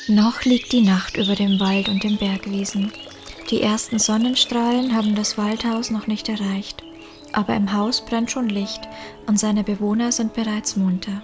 Noch liegt die Nacht über dem Wald und den Bergwiesen. Die ersten Sonnenstrahlen haben das Waldhaus noch nicht erreicht, aber im Haus brennt schon Licht und seine Bewohner sind bereits munter.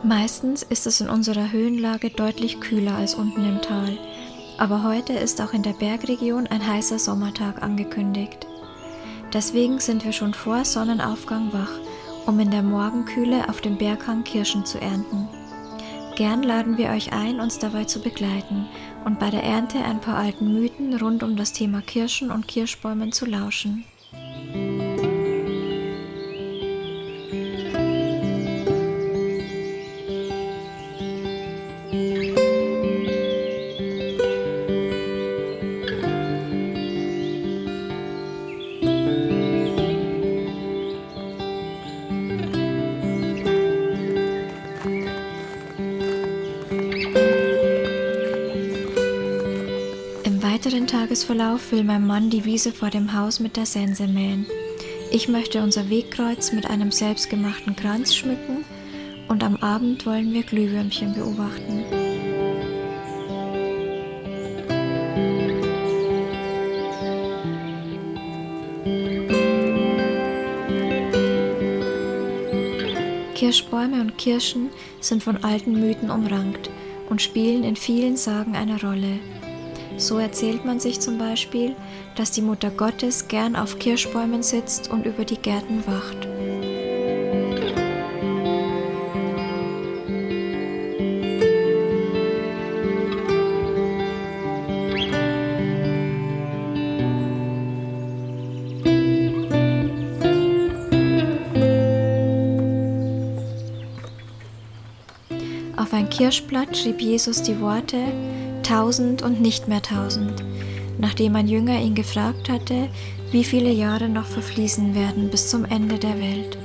Meistens ist es in unserer Höhenlage deutlich kühler als unten im Tal, aber heute ist auch in der Bergregion ein heißer Sommertag angekündigt. Deswegen sind wir schon vor Sonnenaufgang wach, um in der Morgenkühle auf dem Berghang Kirschen zu ernten. Gern laden wir euch ein, uns dabei zu begleiten und bei der Ernte ein paar alten Mythen rund um das Thema Kirschen und Kirschbäumen zu lauschen. Im weiteren Tagesverlauf will mein Mann die Wiese vor dem Haus mit der Sense mähen. Ich möchte unser Wegkreuz mit einem selbstgemachten Kranz schmücken und am Abend wollen wir Glühwürmchen beobachten. Kirschbäume und Kirschen sind von alten Mythen umrankt und spielen in vielen Sagen eine Rolle. So erzählt man sich zum Beispiel, dass die Mutter Gottes gern auf Kirschbäumen sitzt und über die Gärten wacht. Auf ein Kirschblatt schrieb Jesus die Worte: 1000 und nicht mehr 1000, nachdem ein Jünger ihn gefragt hatte, wie viele Jahre noch verfließen werden bis zum Ende der Welt.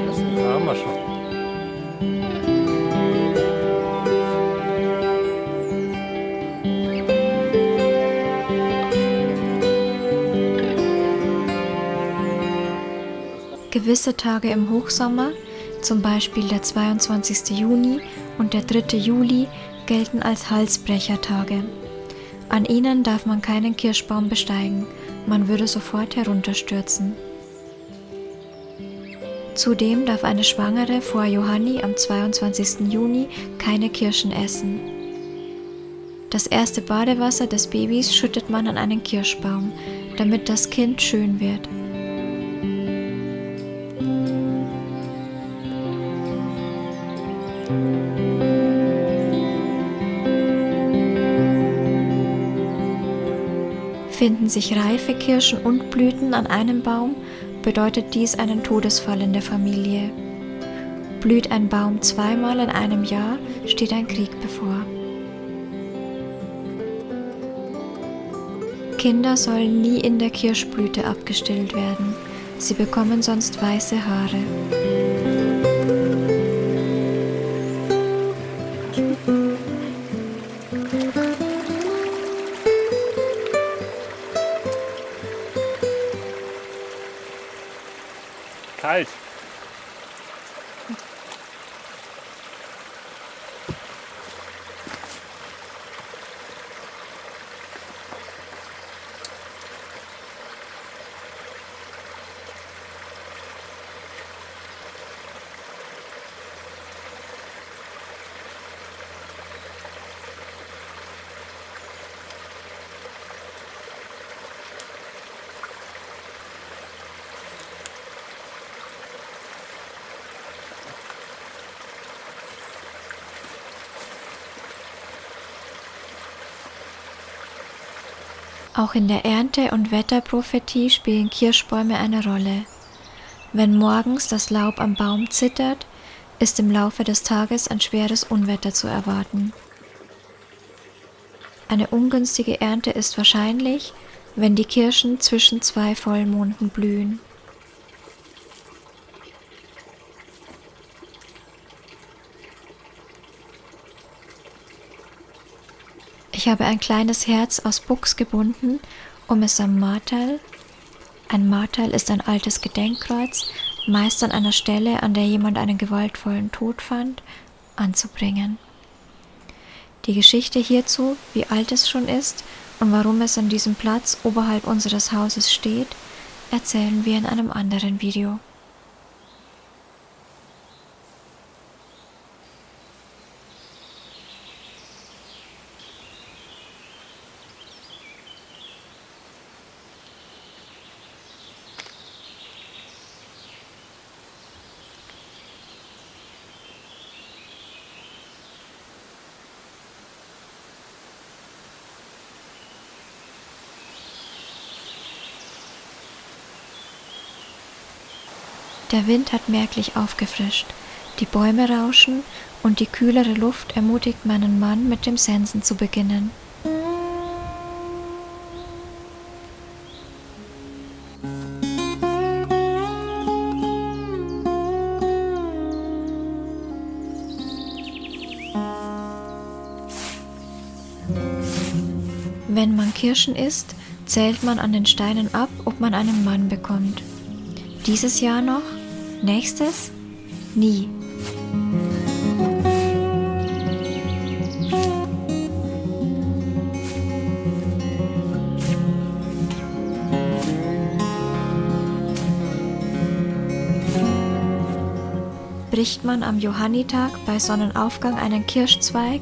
Das haben wir schon. Gewisse Tage im Hochsommer, zum Beispiel der 22. Juni und der 3. Juli, gelten als Halsbrechertage. An ihnen darf man keinen Kirschbaum besteigen, man würde sofort herunterstürzen. Zudem darf eine Schwangere vor Johanni am 22. Juni keine Kirschen essen. Das erste Badewasser des Babys schüttet man an einen Kirschbaum, damit das Kind schön wird. Finden sich reife Kirschen und Blüten an einem Baum, bedeutet dies einen Todesfall in der Familie. Blüht ein Baum zweimal in einem Jahr, steht ein Krieg bevor. Kinder sollen nie in der Kirschblüte abgestillt werden, sie bekommen sonst weiße Haare. Kalt. Auch in der Ernte- und Wetterprophetie spielen Kirschbäume eine Rolle. Wenn morgens das Laub am Baum zittert, ist im Laufe des Tages ein schweres Unwetter zu erwarten. Eine ungünstige Ernte ist wahrscheinlich, wenn die Kirschen zwischen 2 Vollmonden blühen. Ich habe ein kleines Herz aus Buchs gebunden, um es am Marterl, ein Marterl ist ein altes Gedenkkreuz, meist an einer Stelle, an der jemand einen gewaltvollen Tod fand, anzubringen. Die Geschichte hierzu, wie alt es schon ist und warum es an diesem Platz oberhalb unseres Hauses steht, erzählen wir in einem anderen Video. Der Wind hat merklich aufgefrischt, die Bäume rauschen und die kühlere Luft ermutigt meinen Mann, mit dem Sensen zu beginnen. Wenn man Kirschen isst, zählt man an den Steinen ab, ob man einen Mann bekommt. Dieses Jahr noch? Nächstes? Nie. Bricht man am Johannitag bei Sonnenaufgang einen Kirschzweig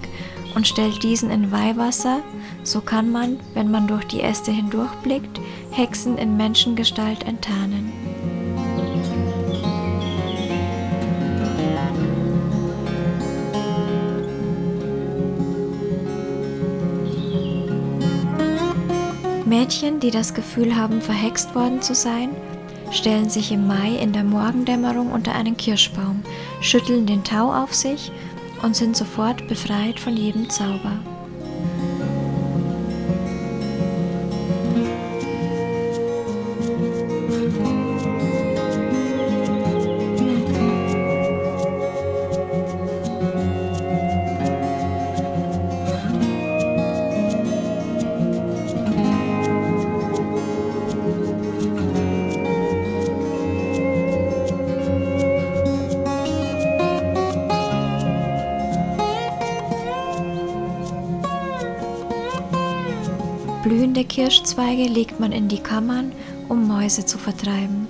und stellt diesen in Weihwasser, so kann man, wenn man durch die Äste hindurchblickt, Hexen in Menschengestalt enttarnen. Mädchen, die das Gefühl haben, verhext worden zu sein, stellen sich im Mai in der Morgendämmerung unter einen Kirschbaum, schütteln den Tau auf sich und sind sofort befreit von jedem Zauber. Blühende Kirschzweige legt man in die Kammern, um Mäuse zu vertreiben.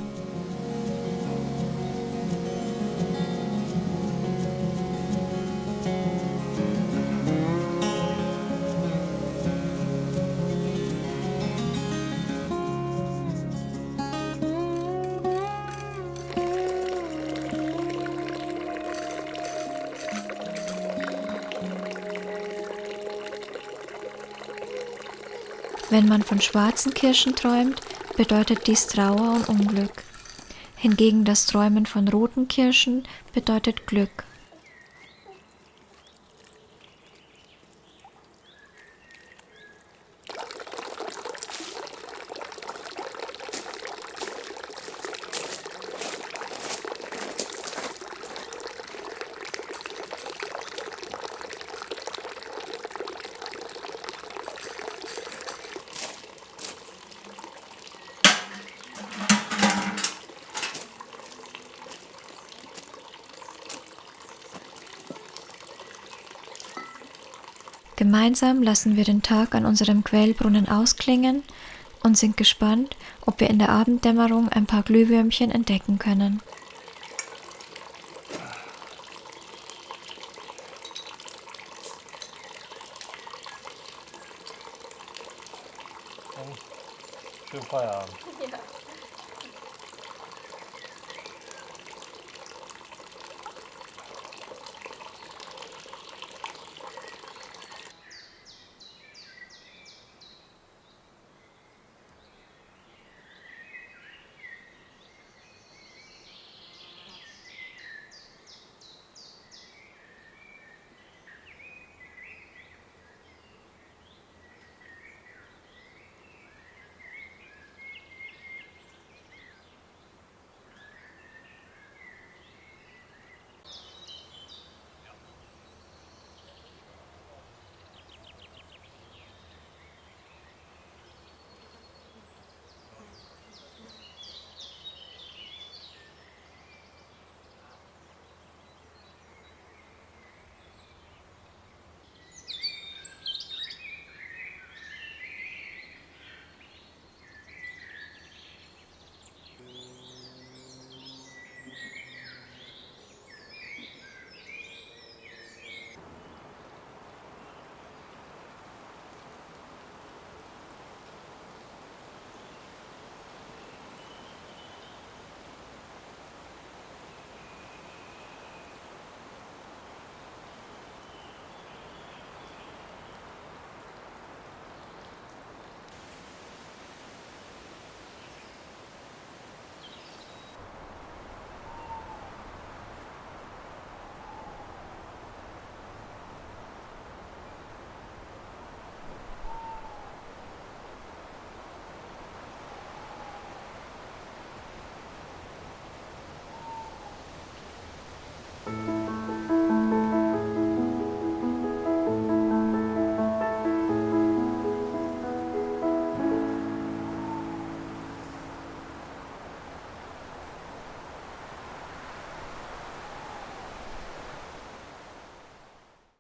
Wenn man von schwarzen Kirschen träumt, bedeutet dies Trauer und Unglück. Hingegen das Träumen von roten Kirschen bedeutet Glück. Gemeinsam lassen wir den Tag an unserem Quellbrunnen ausklingen und sind gespannt, ob wir in der Abenddämmerung ein paar Glühwürmchen entdecken können. Schönen Feierabend.